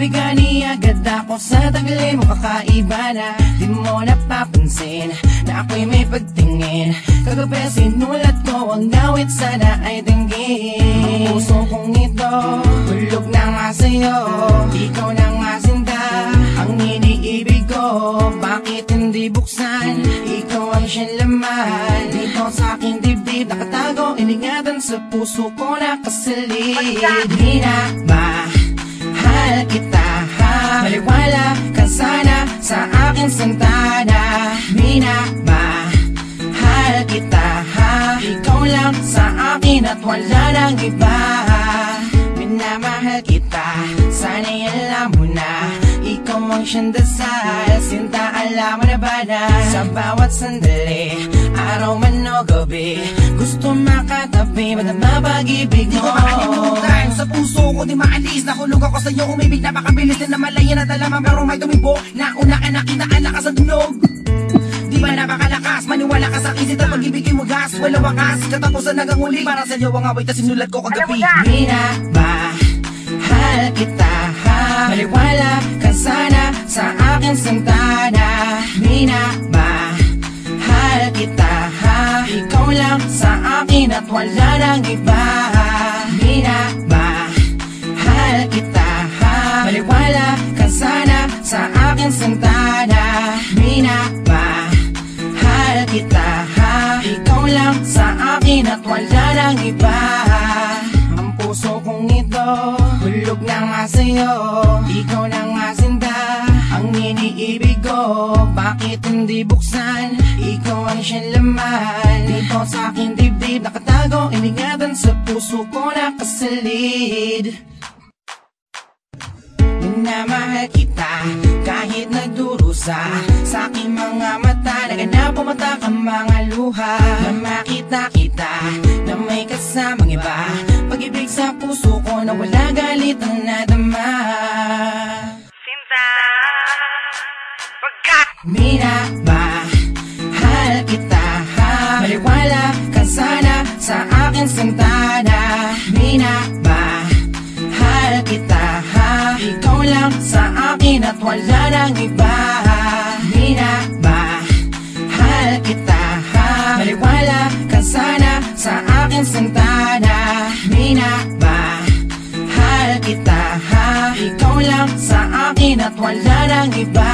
Bigani agad ako sa tagali mo, kakaiba na. Di mo napapansin na ako'y may pagtingin. Kagabi sinulat ko ang awit, sana ay dinggin. Ang puso kong ito, hulog na nga sa'yo. Ikaw na nga sinta, ang iniibig ko. Bakit hindi buksan? Ikaw ang siyang laman. Dito sa aking dibdib nakatago, iningatan sa puso ko nakasalid. Di na mahal kita, maliwala ka sana sa aking santana. Minamahal kita, ikaw lang sa akin at wala nang iba. Minamahal kita, sana'y alam mo na. Ikaw ang siyang dasal, sinta alam mo na ba na? Sa bawat sandali, araw man o gabi, gusto makatabi, madama pag-ibig mo. Di ko makalimutan, sa puso ko di maalis. Nahulog ako sa'yo, umibig napakabilis din na malaya na dalaman. Pero may tumibo, nauna ka nakitaan ka sa tunog. Di ba napakalakas, maniwala ka sa akin, sinta pag-ibigin mo gas. Walang wakas, katapusan hanggang huli. Para sa'yo ang away na sinulat ko kagabi. Minamahal kita, maliwala ka sana sa aking santana. Minamahal kita, ikaw lang sa akin at wala nang iba. Minamahal kita, maliwala ka sana sa aking santana. Minamahal kita, ikaw lang sa akin at wala nang iba. Ang puso kong ito, hulog na nga sa'yo. Ikaw na nga sinta, ang iniibig ko. Bakit hindi buksan? Ikaw ang siyang laman. Dito sa aking dibdib nakatago, iningatan sa puso ko nakasalid. Minamahal kita kahit nagdurusa sa aking mga mata. Naganap pumata ka mga luha. Na makita kita na may kasamang iba. Pag-ibig sa puso ko na wala galit ang nadama. Sinta, pagkat minamahal kita, maliwala ka sana sa aking santana. Minamahal kita, ikaw lang sa akin at wala nang iba. Minamahal kita, maliwala ka sana sa aking santana. Minamahal kita, ikaw lang sa akin at wala nang iba.